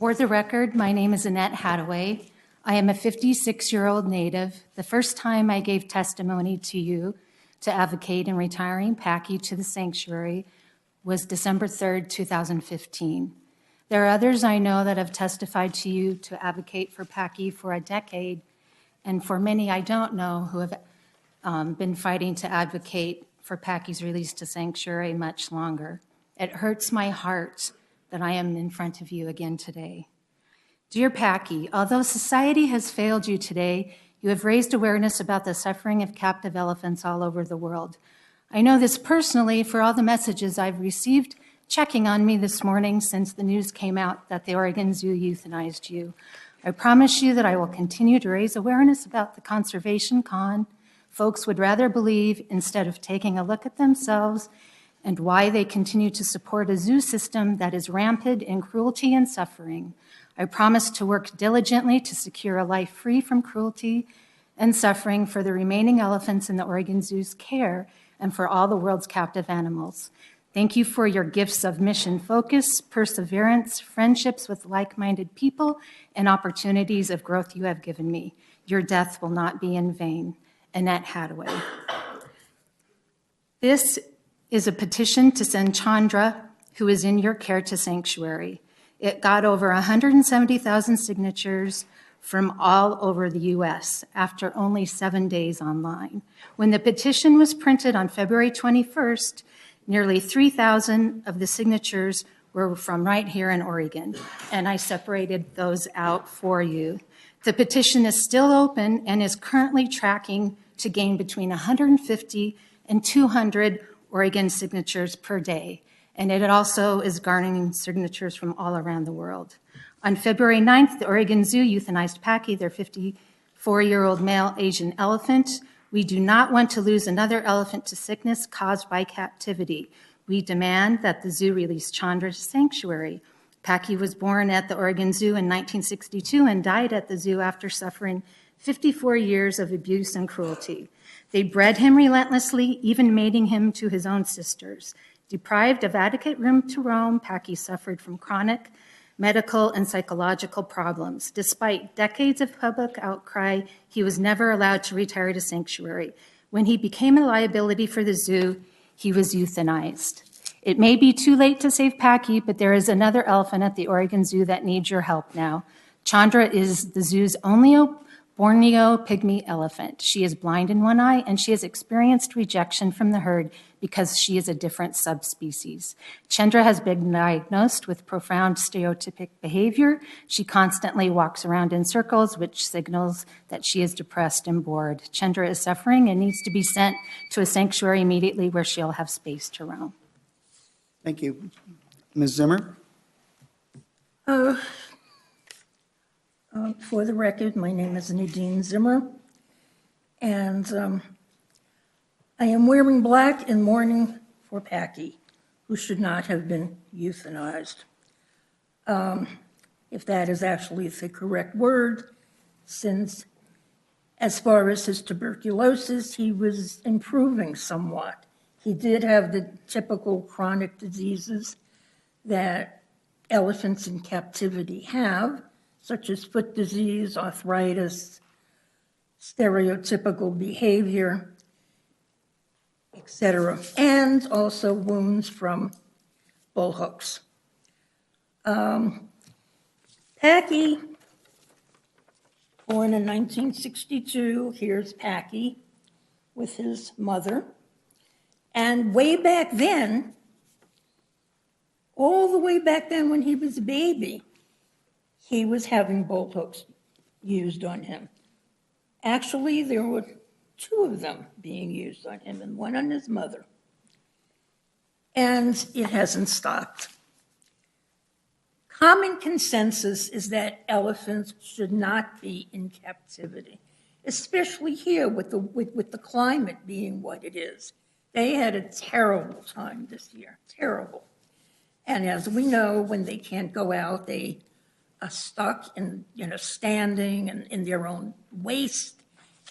For the record, my name is Annette Hadaway. I am a 56-year-old native. The first time I gave testimony to you to advocate in retiring Packy to the sanctuary was December 3rd, 2015. There are others I know that have testified to you to advocate for Packy for a decade, and for many I don't know who have been fighting to advocate for Packy's release to sanctuary much longer. It hurts my heart that I am in front of you again today. Dear Packy, although society has failed you today, you have raised awareness about the suffering of captive elephants all over the world. I know this personally for all the messages I've received checking on me this morning since the news came out that the Oregon Zoo euthanized you. I promise you that I will continue to raise awareness about the conservation con folks would rather believe instead of taking a look at themselves and why they continue to support a zoo system that is rampant in cruelty and suffering. I promise to work diligently to secure a life free from cruelty and suffering for the remaining elephants in the Oregon Zoo's care and for all the world's captive animals. Thank you for your gifts of mission focus, perseverance, friendships with like-minded people, and opportunities of growth you have given me. Your death will not be in vain. Annette Hadaway. This is a petition to send Chendra, who is in your care, to sanctuary. It got over 170,000 signatures from all over the U.S. after only 7 days online. When the petition was printed on February 21st, nearly 3,000 of the signatures were from right here in Oregon, and I separated those out for you. The petition is still open and is currently tracking to gain between 150 and 200 Oregon signatures per day, and it also is garnering signatures from all around the world. On February 9th, the Oregon Zoo euthanized Packy, their 54-year-old male Asian elephant. We do not want to lose another elephant to sickness caused by captivity. We demand that the zoo release Chendra to sanctuary. Packy was born at the Oregon Zoo in 1962 and died at the zoo after suffering 54 years of abuse and cruelty. They bred him relentlessly, even mating him to his own sisters. Deprived of adequate room to roam, Packy suffered from chronic medical and psychological problems. Despite decades of public outcry, he was never allowed to retire to sanctuary. When he became a liability for the zoo, he was euthanized. It may be too late to save Packy, but there is another elephant at the Oregon Zoo that needs your help now. Chendra is the zoo's only Borneo pygmy elephant. She is blind in one eye, and she has experienced rejection from the herd because she is a different subspecies. Chendra has been diagnosed with profound stereotypic behavior. She constantly walks around in circles, which signals that she is depressed and bored. Chendra is suffering and needs to be sent to a sanctuary immediately where she'll have space to roam. Thank you. Ms. Zimmer? For the record, my name is Nadine Zimmer, and I am wearing black in mourning for Packy, who should not have been euthanized. If that is actually the correct word, since as far as his tuberculosis, he was improving somewhat. He did have the typical chronic diseases that elephants in captivity have, such as foot disease, arthritis, stereotypical behavior, etc., and also wounds from bullhooks. Packy, born in 1962, here's Packy with his mother. And way back then, all the way back then when he was a baby, he was having bolt hooks used on him. Actually, there were 2 of them being used on him and 1 on his mother. And it hasn't stopped. Common consensus is that elephants should not be in captivity, especially here with the climate being what it is. They had a terrible time this year, terrible. And as we know, when they can't go out, they are stuck in, standing and in their own waste,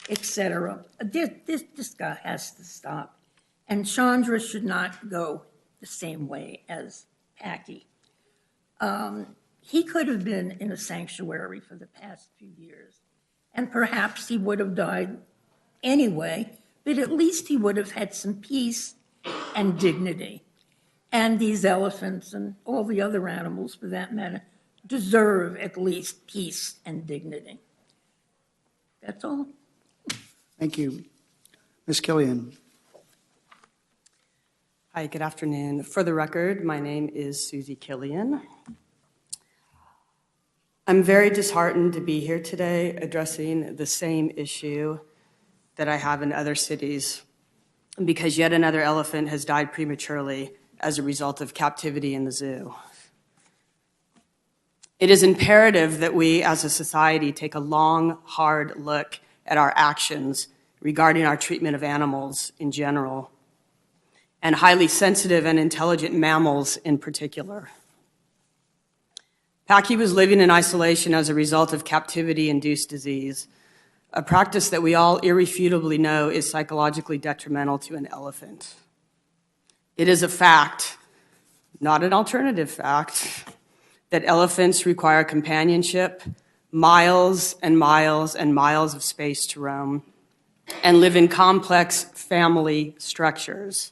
etc. This guy has to stop. And Chendra should not go the same way as Packy. He could have been in a sanctuary for the past few years, and perhaps he would have died anyway, but at least he would have had some peace and dignity. And these elephants and all the other animals, for that matter, deserve at least peace and dignity. That's all. Thank you. Ms. Killian. Hi, good afternoon. For the record, my name is Susie Killian. I'm very disheartened to be here today addressing the same issue that I have in other cities because yet another elephant has died prematurely as a result of captivity in the zoo. It is imperative that we as a society take a long, hard look at our actions regarding our treatment of animals in general, and highly sensitive and intelligent mammals in particular. Packy was living in isolation as a result of captivity-induced disease, a practice that we all irrefutably know is psychologically detrimental to an elephant. It is a fact, not an alternative fact, that elephants require companionship, miles and miles and miles of space to roam, and live in complex family structures.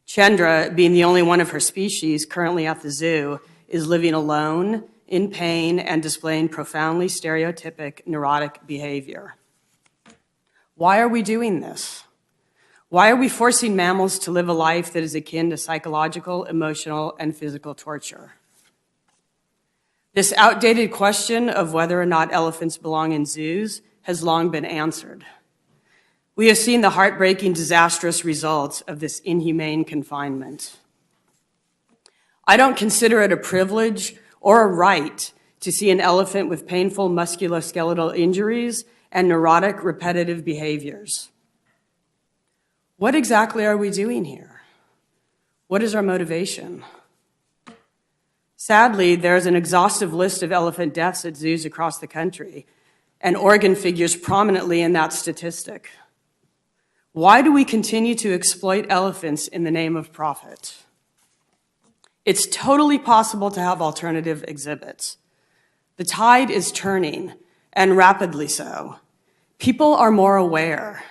Chendra, being the only one of her species currently at the zoo, is living alone, in pain, and displaying profoundly stereotypic neurotic behavior. Why are we doing this? Why are we forcing mammals to live a life that is akin to psychological, emotional, and physical torture? This outdated question of whether or not elephants belong in zoos has long been answered. We have seen the heartbreaking, disastrous results of this inhumane confinement. I don't consider it a privilege or a right to see an elephant with painful musculoskeletal injuries and neurotic repetitive behaviors. What exactly are we doing here? What is our motivation? Sadly, there is an exhaustive list of elephant deaths at zoos across the country, and Oregon figures prominently in that statistic. Why do we continue to exploit elephants in the name of profit? It's totally possible to have alternative exhibits. The tide is turning, and rapidly so. People are more aware.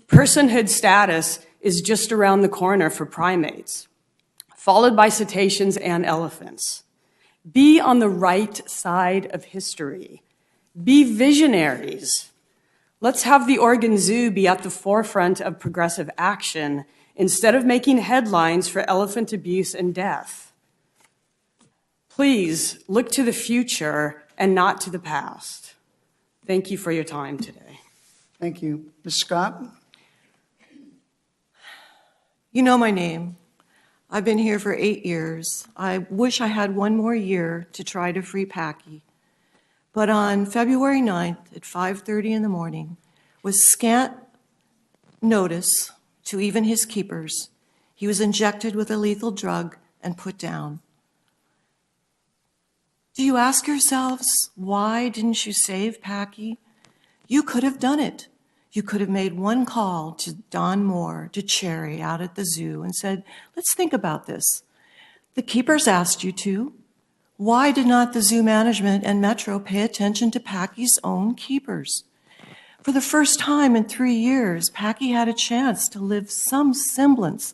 Personhood status is just around the corner for primates, followed by cetaceans and elephants. Be on the right side of history. Be visionaries. Let's have the Oregon Zoo be at the forefront of progressive action instead of making headlines for elephant abuse and death. Please look to the future and not to the past. Thank you for your time today. Thank you. Ms. Scott? You know my name. I've been here for 8 years. I wish I had one more year to try to free Packy. But on February 9th at 5:30 in the morning, with scant notice to even his keepers, he was injected with a lethal drug and put down. Do you ask yourselves, why didn't you save Packy? You could have done it. You could have made one call to Don Moore, to Cherry out at the zoo and said, let's think about this. The keepers asked you to. Why did not the zoo management and Metro pay attention to Packy's own keepers? For the first time in 3 years, Packy had a chance to live some semblance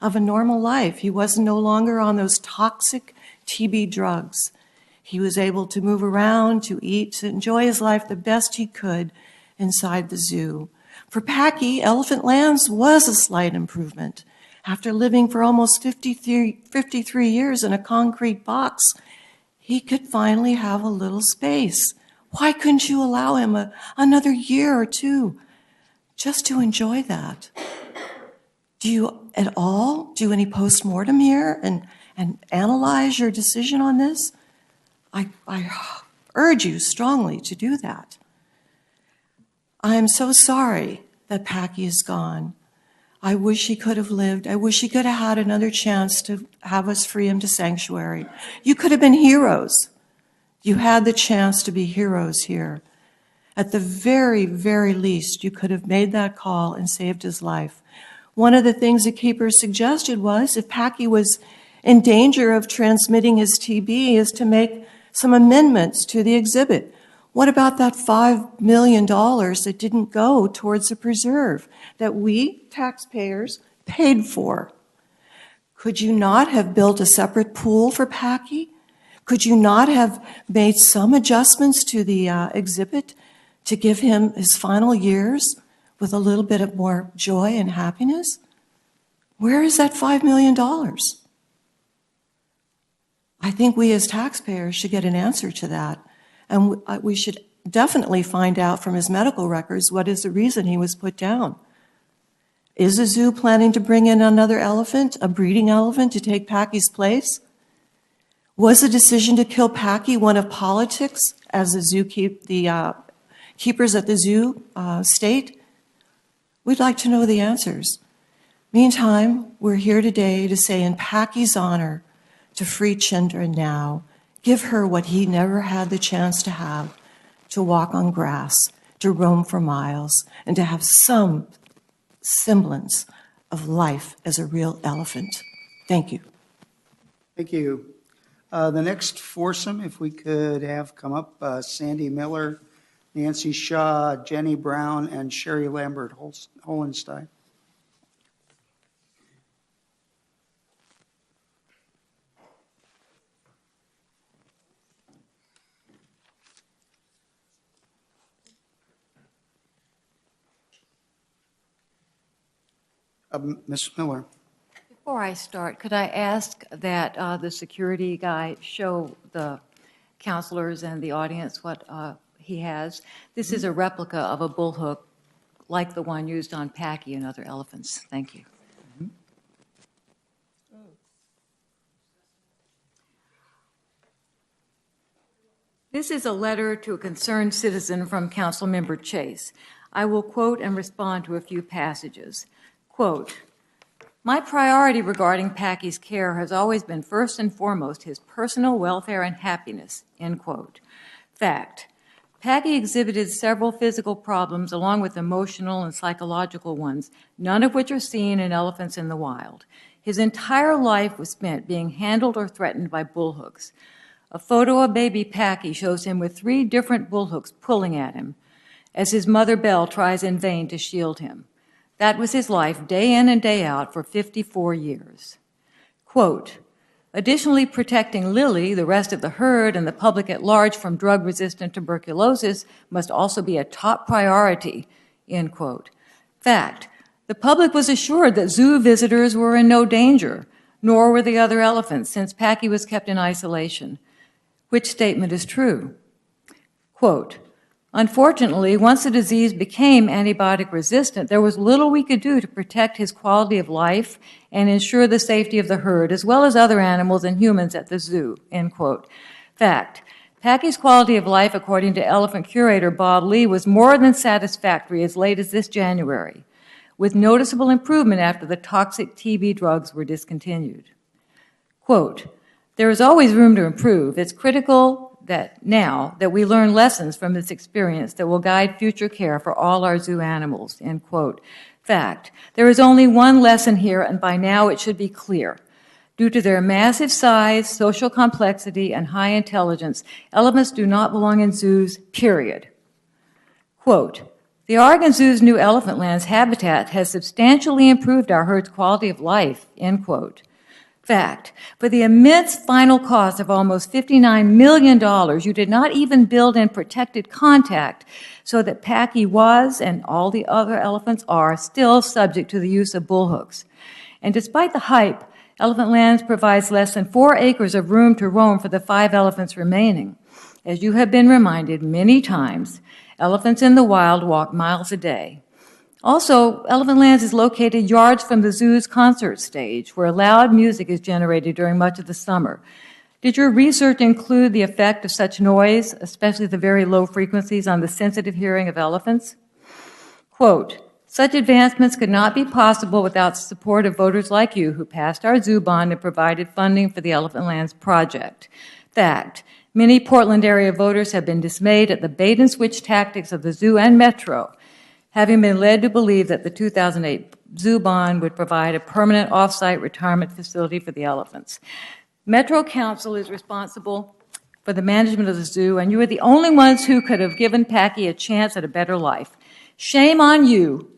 of a normal life. He was no longer on those toxic TB drugs. He was able to move around, to eat, to enjoy his life the best he could inside the zoo. For Packy, Elephant Lands was a slight improvement. After living for almost 53 years in a concrete box, he could finally have a little space. Why couldn't you allow him another year or two just to enjoy that? Do you at all do any postmortem here and analyze your decision on this? I urge you strongly to do that. I am so sorry that Packy is gone. I wish he could have lived. I wish he could have had another chance to have us free him to sanctuary. You could have been heroes. You had the chance to be heroes here. At the very, very least, you could have made that call and saved his life. One of the things the keepers suggested was if Packy was in danger of transmitting his TB is to make some amendments to the exhibit. What about that $5 million that didn't go towards the preserve that we taxpayers paid for? Could you not have built a separate pool for Packy? Could you not have made some adjustments to the exhibit to give him his final years with a little bit of more joy and happiness? Where is that $5 million? I think we as taxpayers should get an answer to that. And we should definitely find out from his medical records what is the reason he was put down. Is the zoo planning to bring in another elephant, a breeding elephant, to take Packy's place? Was the decision to kill Packy one of politics, as the keepers at the zoo state? We'd like to know the answers. Meantime, we're here today to say in Packy's honor to free Chendra now. Give her what he never had the chance to have, to walk on grass, to roam for miles, and to have some semblance of life as a real elephant. Thank you. Thank you. The next foursome, if we could have come up, Sandy Miller, Nancy Shaw, Jenny Brown, and Sherry Lambert Holenstein. Ms. Miller. Before I start, could I ask that the security guy show the counselors and the audience what he has? This is a replica of a bull hook like the one used on Packy and other elephants. Thank you. This is a letter to a concerned citizen from Councilmember Chase. I will quote and respond to a few passages. Quote, "My priority regarding Packy's care has always been first and foremost his personal welfare and happiness," end quote. Fact, Packy exhibited several physical problems along with emotional and psychological ones, none of which are seen in elephants in the wild. His entire life was spent being handled or threatened by bullhooks. A photo of baby Packy shows him with 3 different bullhooks pulling at him as his mother Belle tries in vain to shield him. That was his life day in and day out for 54 years. Quote, "Additionally, protecting Lily, the rest of the herd, and the public at large from drug-resistant tuberculosis must also be a top priority," end quote. Fact, the public was assured that zoo visitors were in no danger, nor were the other elephants, since Packy was kept in isolation. Which statement is true? Quote, "Unfortunately, once the disease became antibiotic resistant, there was little we could do to protect his quality of life and ensure the safety of the herd, as well as other animals and humans at the zoo," end quote. Fact, Packy's quality of life, according to elephant curator Bob Lee, was more than satisfactory as late as this January, with noticeable improvement after the toxic TB drugs were discontinued. Quote, "There is always room to improve. It's critical that now that we learn lessons from this experience that will guide future care for all our zoo animals," end quote. Fact, there is only one lesson here, and by now it should be clear. Due to their massive size, social complexity, and high intelligence, elephants do not belong in zoos, period. Quote, "The Oregon Zoo's new elephant lands habitat has substantially improved our herd's quality of life," end quote. Fact, for the immense final cost of almost $59 million, you did not even build in protected contact so that Packy was, and all the other elephants are, still subject to the use of bullhooks. And despite the hype, Elephant Lands provides less than 4 acres of room to roam for the 5 elephants remaining. As you have been reminded many times, elephants in the wild walk miles a day. Also, Elephant Lands is located yards from the zoo's concert stage, where loud music is generated during much of the summer. Did your research include the effect of such noise, especially the very low frequencies, on the sensitive hearing of elephants? Quote, "Such advancements could not be possible without the support of voters like you who passed our zoo bond and provided funding for the Elephant Lands project. Fact, many Portland area voters have been dismayed at the bait-and-switch tactics of the zoo and Metro. having been led to believe that the 2008 zoo bond would provide a permanent off-site retirement facility for the elephants. Metro Council is responsible for the management of the zoo, and you are the only ones who could have given Packy a chance at a better life. Shame on you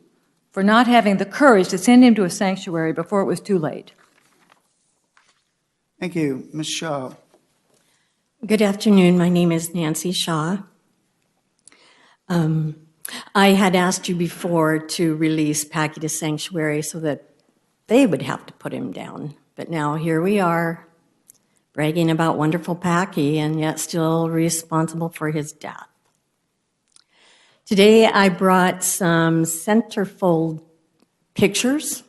for not having the courage to send him to a sanctuary before it was too late. Thank you. Ms. Shaw. Good afternoon. My name is Nancy Shaw. I had asked you before to release Packy to sanctuary so that they would have to put him down. But now here we are, bragging about wonderful Packy and yet still responsible for his death. Today I brought some centerfold pictures,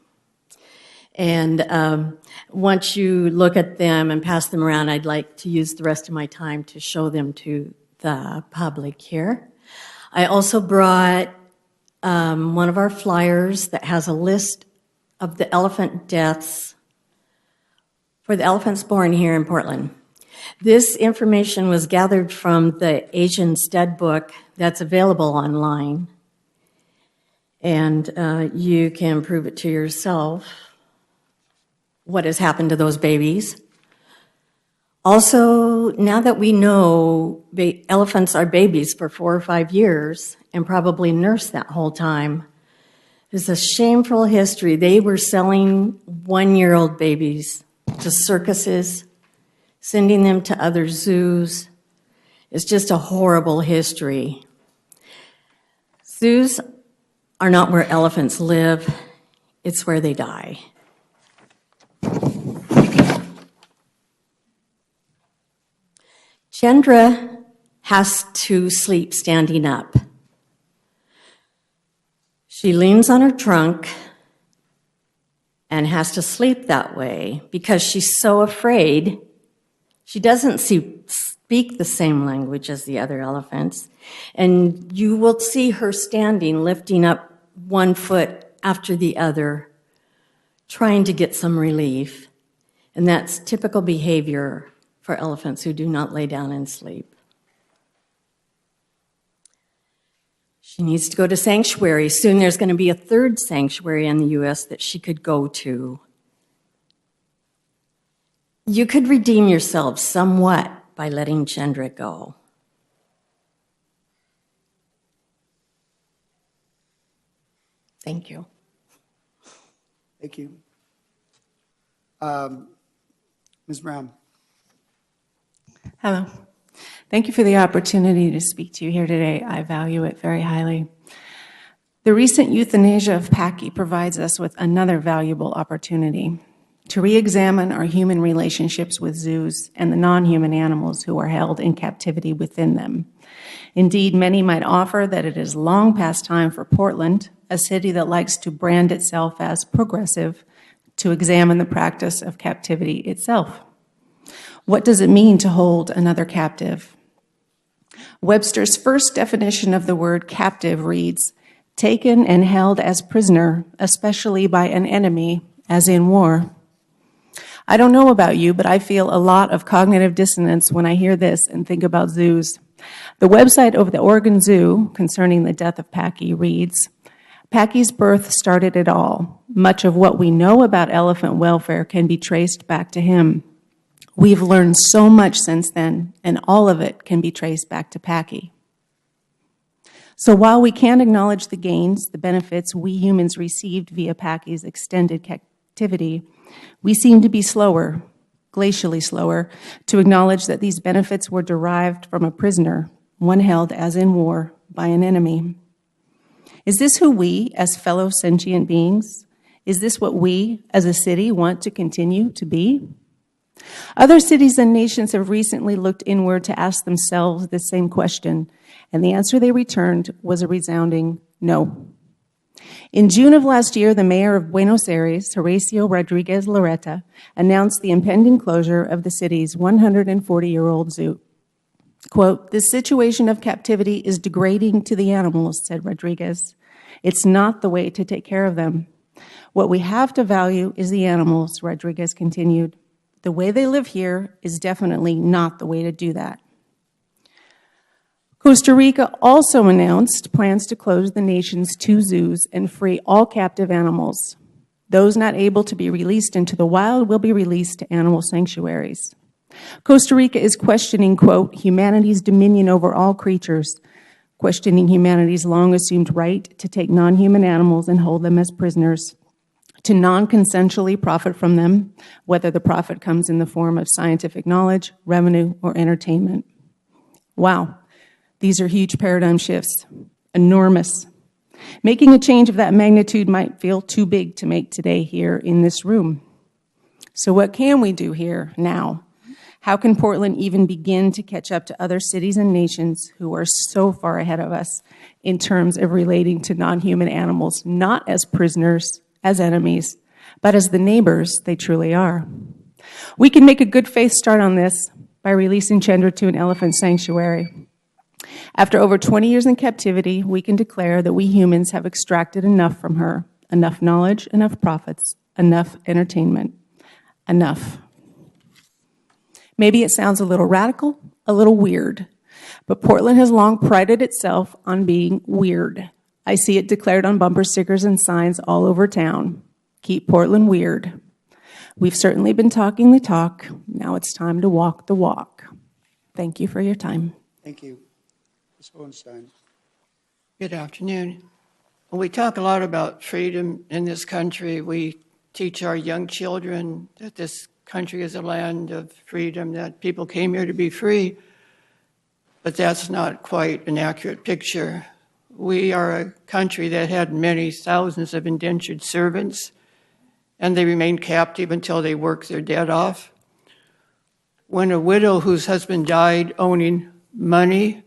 and once you look at them and pass them around, I'd like to use the rest of my time to show them to the public here. I also brought one of our flyers that has a list of the elephant deaths for the elephants born here in Portland. This information was gathered from the Asian Stud book that's available online, and you can prove it to yourself what has happened to those babies. Also, now that we know elephants are babies for 4 or 5 years and probably nursed that whole time, there's a shameful history. They were selling 1-year-old babies to circuses, sending them to other zoos. It's just a horrible history. Zoos are not where elephants live, it's where they die. Chendra has to sleep standing up. She leans on her trunk and has to sleep that way because she's so afraid. She doesn't speak the same language as the other elephants, and you will see her standing, lifting up one foot after the other, trying to get some relief. And that's typical behavior for elephants who do not lay down and sleep. She needs to go to sanctuary. Soon there's going to be a 3rd sanctuary in the U.S. that she could go to. You could redeem yourself somewhat by letting Chendra go. Thank you. Thank you. Ms. Brown. Hello. Thank you for the opportunity to speak to you here today. I value it very highly. The recent euthanasia of Packy provides us with another valuable opportunity to re-examine our human relationships with zoos and the non-human animals who are held in captivity within them. Indeed, many might offer that it is long past time for Portland, a city that likes to brand itself as progressive, to examine the practice of captivity itself. What does it mean to hold another captive? Webster's first definition of the word captive reads, taken and held as prisoner, especially by an enemy, as in war. I don't know about you, but I feel a lot of cognitive dissonance when I hear this and think about zoos. The website of the Oregon Zoo concerning the death of Packy reads, Packy's birth started it all. Much of what we know about elephant welfare can be traced back to him. We've learned so much since then, and all of it can be traced back to Packy. So while we can't acknowledge the gains, the benefits we humans received via Packy's extended captivity, we seem to be slower, glacially slower, to acknowledge that these benefits were derived from a prisoner, one held as in war by an enemy. Is this who we, as fellow sentient beings, is this what we, as a city, want to continue to be? Other cities and nations have recently looked inward to ask themselves this same question, and the answer they returned was a resounding no. In June of last year, the mayor of Buenos Aires, Horacio Rodriguez Larreta, announced the impending closure of the city's 140-year-old zoo. Quote, "This situation of captivity is degrading to the animals," said Rodriguez. "It's not the way to take care of them. What we have to value is the animals," Rodriguez continued. "The way they live here is definitely not the way to do that." Costa Rica also announced plans to close the nation's 2 zoos and free all captive animals. Those not able to be released into the wild will be released to animal sanctuaries. Costa Rica is questioning, quote, humanity's dominion over all creatures, questioning humanity's long assumed right to take non-human animals and hold them as prisoners, to non-consensually profit from them, whether the profit comes in the form of scientific knowledge, revenue, or entertainment. Wow, these are huge paradigm shifts, enormous. Making a change of that magnitude might feel too big to make today here in this room. So what can we do here now? How can Portland even begin to catch up to other cities and nations who are so far ahead of us in terms of relating to non-human animals, not as prisoners, as enemies, but as the neighbors they truly are? We can make a good faith start on this by releasing Chendra to an elephant sanctuary. After over 20 years in captivity, we can declare that we humans have extracted enough from her, enough knowledge, enough profits, enough entertainment, enough. Maybe it sounds a little radical, a little weird, but Portland has long prided itself on being weird. I see it declared on bumper stickers and signs all over town. Keep Portland weird. We've certainly been talking the talk. Now it's time to walk the walk. Thank you for your time. Thank you. Ms. Hohenstein. Good afternoon. When we talk a lot about freedom in this country, we teach our young children that this country is a land of freedom, that people came here to be free, but that's not quite an accurate picture. We are a country that had many thousands of indentured servants, and they remained captive until they worked their debt off. When a widow whose husband died owning money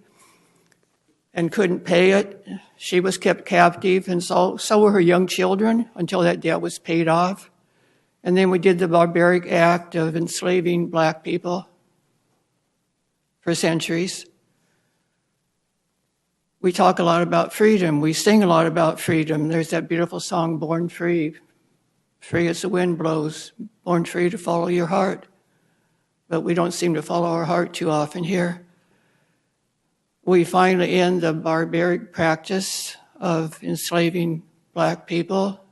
and couldn't pay it, she was kept captive, and so were her young children until that debt was paid off. And then we did the barbaric act of enslaving black people for centuries. We talk a lot about freedom. We sing a lot about freedom. There's that beautiful song, Born Free, free as the wind blows, born free to follow your heart. But we don't seem to follow our heart too often here. We finally end the barbaric practice of enslaving black people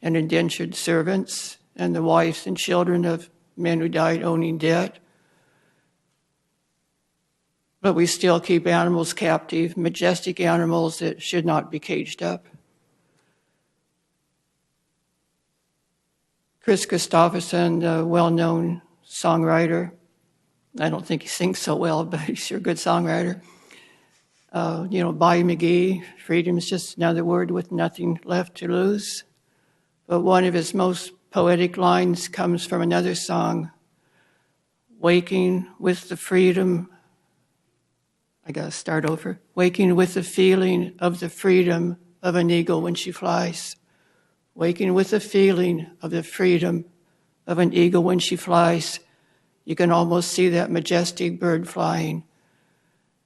and indentured servants and the wives and children of men who died owning debt. But we still keep animals captive, majestic animals that should not be caged up. Chris Christopherson, the well-known songwriter, I don't think he sings so well, but he's sure a good songwriter. Bobby McGee, freedom is just another word with nothing left to lose. But one of his most poetic lines comes from another song, waking with the freedom, I gotta start over, waking with the feeling of the freedom of an eagle when she flies. Waking with the feeling of the freedom of an eagle when she flies. You can almost see that majestic bird flying.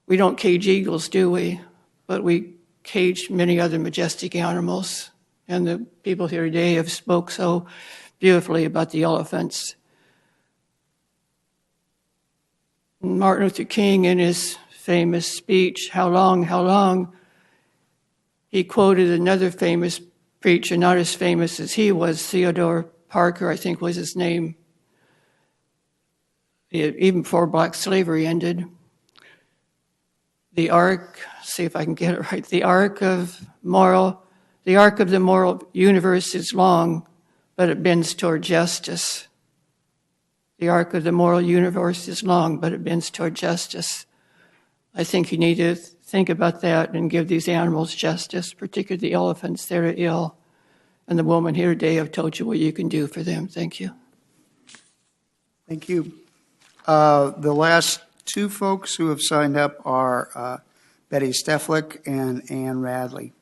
We don't cage eagles, do we? But we cage many other majestic animals. And the people here today have spoke so beautifully about the elephants. Martin Luther King, in his famous speech, How Long, How Long, he quoted another famous preacher, not as famous as he was, Theodore Parker, I think was his name, even before black slavery ended. The arc, see if I can get it right, the arc of the moral universe is long, but it bends toward justice. The arc of the moral universe is long, but it bends toward justice. I think you need to think about that and give these animals justice, particularly the elephants that are ill. And the woman here today have told you what you can do for them. Thank you. Thank you. The last two folks who have signed up are Betty Steflik and Ann Radley.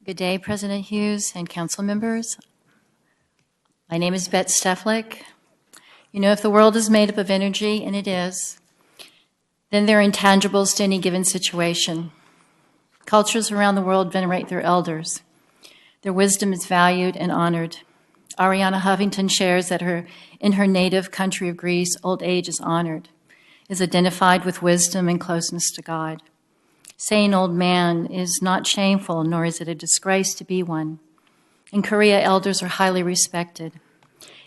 Good day, President Hughes and council members. My name is Bet Steflik. You know, if the world is made up of energy, and it is, then there are intangibles to any given situation. Cultures around the world venerate their elders. Their wisdom is valued and honored. Ariana Huffington shares that in her native country of Greece, old age is honored, is identified with wisdom and closeness to God. Saying old man is not shameful, nor is it a disgrace to be one. In Korea, elders are highly respected.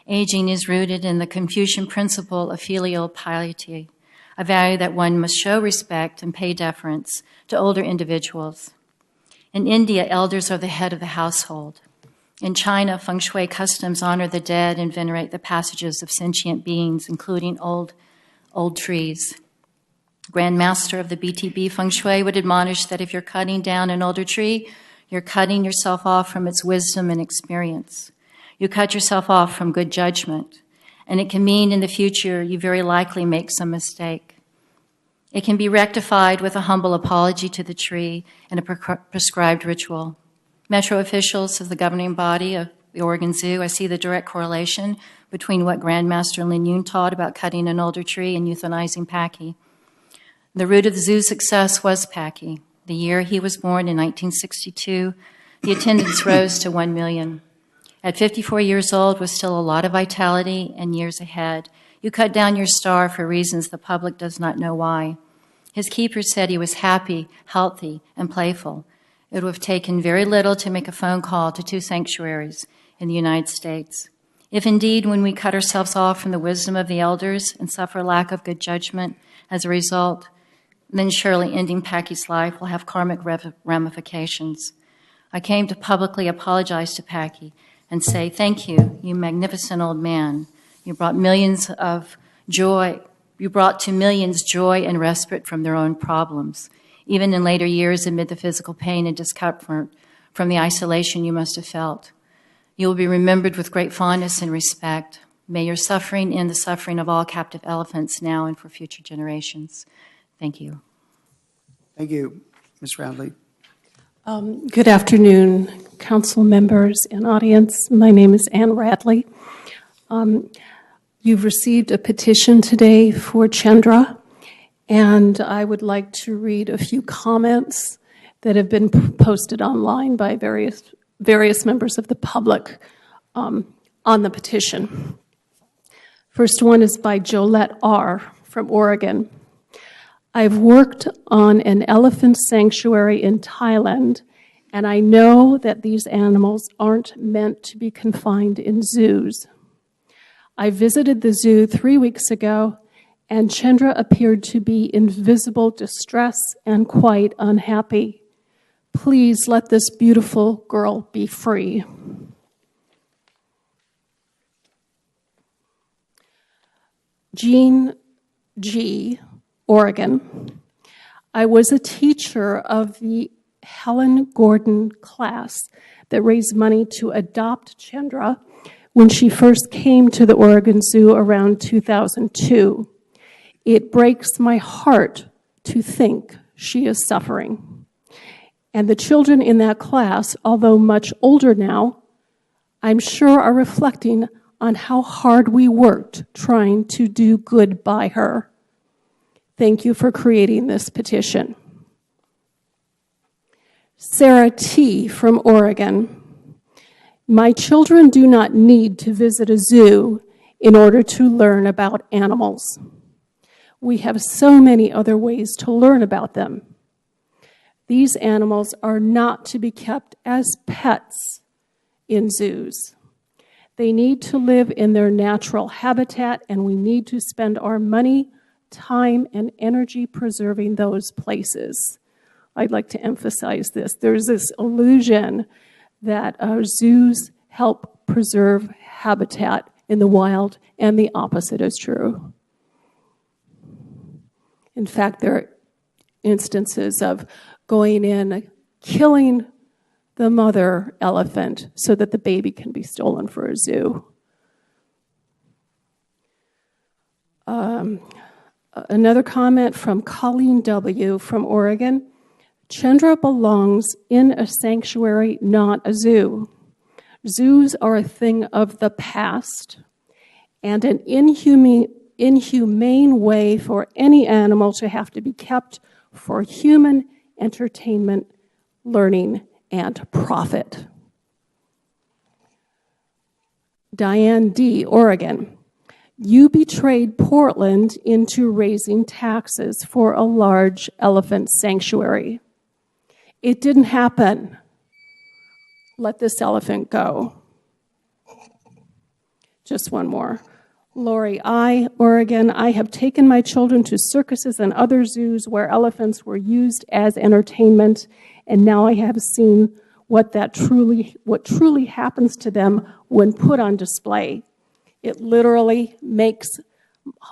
Aging is rooted in the Confucian principle of filial piety, a value that one must show respect and pay deference to older individuals. In India, elders are the head of the household. In China, feng shui customs honor the dead and venerate the passages of sentient beings, including old trees. Grand Master of the BTB feng shui would admonish that if you're cutting down an older tree, you're cutting yourself off from its wisdom and experience. You cut yourself off from good judgment, and it can mean in the future you very likely make some mistake. It can be rectified with a humble apology to the tree and a prescribed ritual. Metro officials of the governing body of the Oregon Zoo, I see the direct correlation between what Grandmaster Lin Yun taught about cutting an older tree and euthanizing Packy. The root of the zoo's success was Packy. The year he was born in 1962, the attendance rose to 1 million. At 54 years old, with still a lot of vitality and years ahead, you cut down your star for reasons the public does not know why. His keepers said he was happy, healthy, and playful. It would have taken very little to make a phone call to 2 sanctuaries in the United States. If indeed, when we cut ourselves off from the wisdom of the elders and suffer lack of good judgment as a result, then surely ending Packy's life will have karmic ramifications. I came to publicly apologize to Packy and say, thank you, you magnificent old man. You brought to millions joy and respite from their own problems. Even in later years, amid the physical pain and discomfort from the isolation you must have felt. You will be remembered with great fondness and respect. May your suffering end the suffering of all captive elephants now and for future generations. Thank you. Thank you, Ms. Roundley. Good afternoon, council members and audience. My name is Ann Radley. You've received a petition today for Chendra, and I would like to read a few comments that have been posted online by various members of the public on the petition. First one is by Jolette R. from Oregon. I've worked on an elephant sanctuary in Thailand, and I know that these animals aren't meant to be confined in zoos. I visited the zoo 3 weeks ago, and Chendra appeared to be in visible distress and quite unhappy. Please let this beautiful girl be free. Jean G., Oregon. I was a teacher of the Helen Gordon class that raised money to adopt Chendra when she first came to the Oregon Zoo around 2002. It breaks my heart to think she is suffering. And the children in that class, although much older now, I'm sure are reflecting on how hard we worked trying to do good by her. Thank you for creating this petition. Sarah T. from Oregon. My children do not need to visit a zoo in order to learn about animals. We have so many other ways to learn about them. These animals are not to be kept as pets in zoos. They need to live in their natural habitat, and we need to spend our money, time, and energy preserving those places. I'd like to emphasize this. There's this illusion that our zoos help preserve habitat in the wild, and the opposite is true. In fact, there are instances of going in, killing the mother elephant so that the baby can be stolen for a zoo. Another comment from Colleen W. from Oregon. Chendra belongs in a sanctuary, not a zoo. Zoos are a thing of the past and an inhumane way for any animal to have to be kept for human entertainment learning, and profit. Diane D., Oregon. You betrayed Portland into raising taxes for a large elephant sanctuary. It didn't happen. Let this elephant go. Just one more. Lori I., Oregon. I have taken my children to circuses and other zoos where elephants were used as entertainment, and now I have seen what truly happens to them when put on display. It literally makes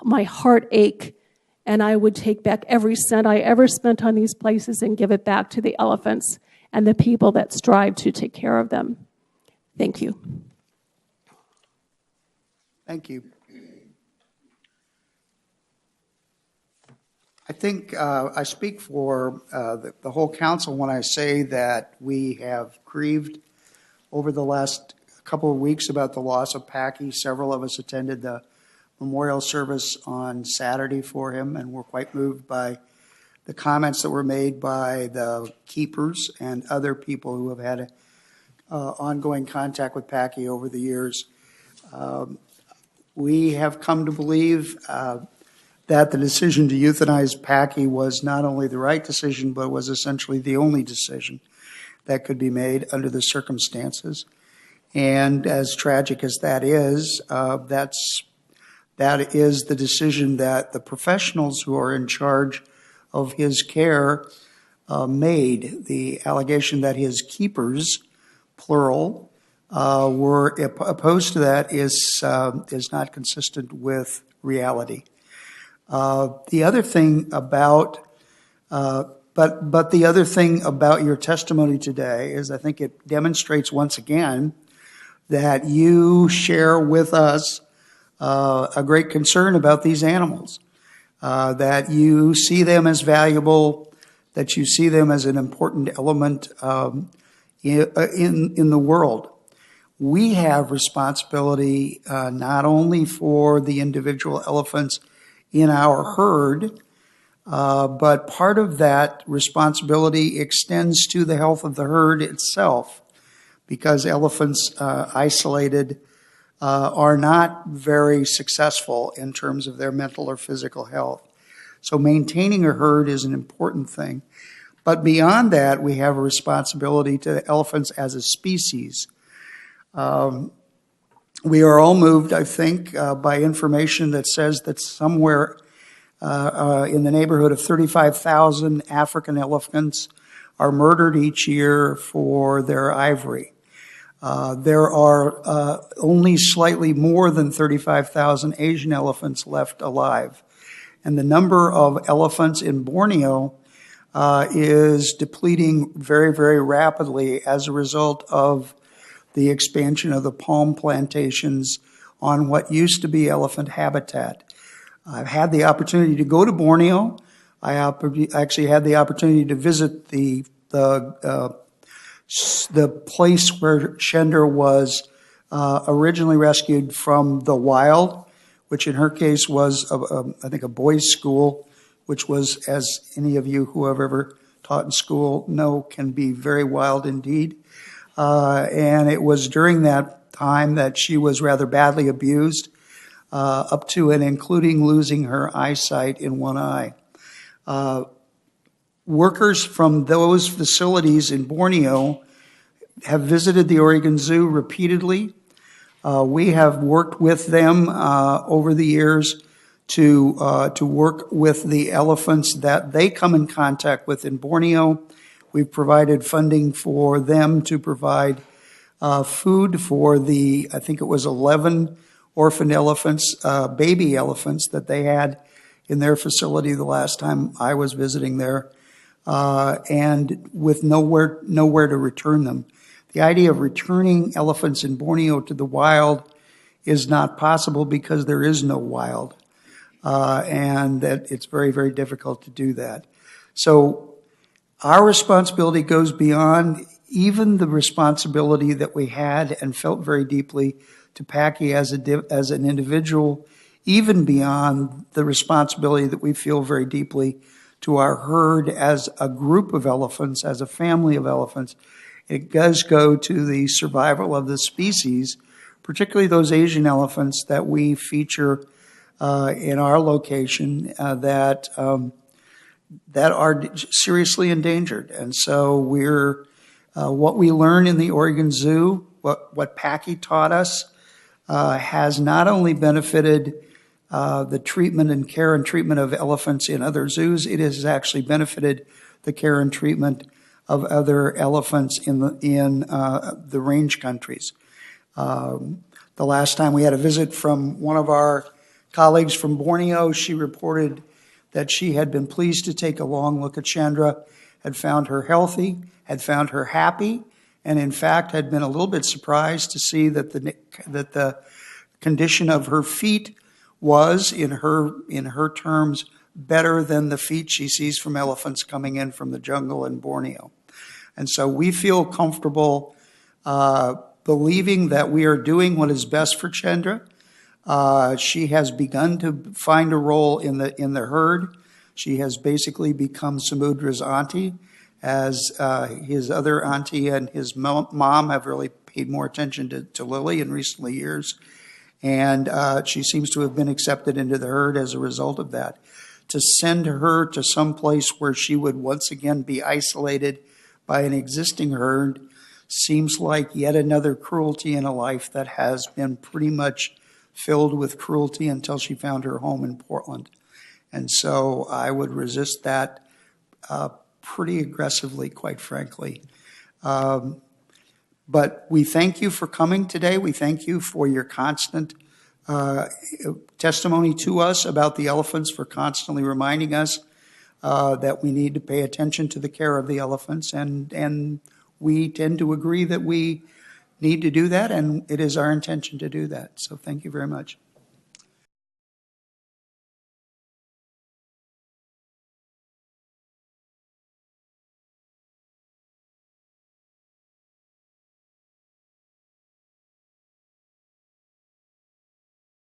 my heart ache, and I would take back every cent I ever spent on these places and give it back to the elephants and the people that strive to take care of them. Thank you. Thank you. I think I speak for the whole council when I say that we have grieved over the last couple of weeks about the loss of Packy. Several of us attended the memorial service on Saturday for him, and we're quite moved by the comments that were made by the keepers and other people who have had ongoing contact with Packy over the years. We have come to believe that the decision to euthanize Packy was not only the right decision, but was essentially the only decision that could be made under the circumstances. And as tragic as that is the decision that the professionals who are in charge of his care made. The allegation that his keepers, plural, were opposed to that is not consistent with reality. The other thing about the other thing about your testimony today is I think it demonstrates once again that you share with us a great concern about these animals, that you see them as valuable, that you see them as an important element in the world. We have responsibility not only for the individual elephants in our herd, but part of that responsibility extends to the health of the herd itself, because elephants isolated are not very successful in terms of their mental or physical health. So maintaining a herd is an important thing. But beyond that, we have a responsibility to elephants as a species. We are all moved, I think, by information that says that somewhere in the neighborhood of 35,000 African elephants are murdered each year for their ivory. There are only slightly more than 35,000 Asian elephants left alive. And the number of elephants in Borneo is depleting very, very rapidly as a result of the expansion of the palm plantations on what used to be elephant habitat. I've had the opportunity to go to Borneo. I actually had the opportunity to visit the place where Chendra was originally rescued from the wild, which in her case was, I think, a boys' school, which was, as any of you who have ever taught in school know, can be very wild indeed. And it was during that time that she was rather badly abused, up to and including losing her eyesight in one eye. Workers from those facilities in Borneo have visited the Oregon Zoo repeatedly. We have worked with them over the years to work with the elephants that they come in contact with in Borneo. We've provided funding for them to provide food for the, I think it was 11 orphaned elephants, baby elephants that they had in their facility the last time I was visiting there, and with nowhere to return them. The idea of returning elephants in Borneo to the wild is not possible because there is no wild, and that it's very, very difficult to do that. So our responsibility goes beyond even the responsibility that we had and felt very deeply to Packy as an individual, even beyond the responsibility that we feel very deeply to our herd as a group of elephants, as a family of elephants. It does go to the survival of the species, particularly those Asian elephants that we feature in our location that are seriously endangered. And so what we learn in the Oregon Zoo, what Packy taught us, has not only benefited the treatment and care and treatment of elephants in other zoos, it has actually benefited the care and treatment of other elephants in the range countries. The last time we had a visit from one of our colleagues from Borneo, she reported that she had been pleased to take a long look at Chendra, had found her healthy, had found her happy, and in fact had been a little bit surprised to see that the condition of her feet was, in her terms, better than the feet she sees from elephants coming in from the jungle in Borneo. And so we feel comfortable believing that we are doing what is best for Chendra. She has begun to find a role in the herd. She has basically become Samudra's auntie, as his other auntie and his mom have really paid more attention to Lily in recent years. And she seems to have been accepted into the herd as a result of that. To send her to some place where she would once again be isolated by an existing herd seems like yet another cruelty in a life that has been pretty much filled with cruelty until she found her home in Portland. And so I would resist that pretty aggressively, quite frankly. But we thank you for coming today. We thank you for your constant testimony to us about the elephants, for constantly reminding us that we need to pay attention to the care of the elephants. And we tend to agree that we need to do that, and it is our intention to do that. So thank you very much.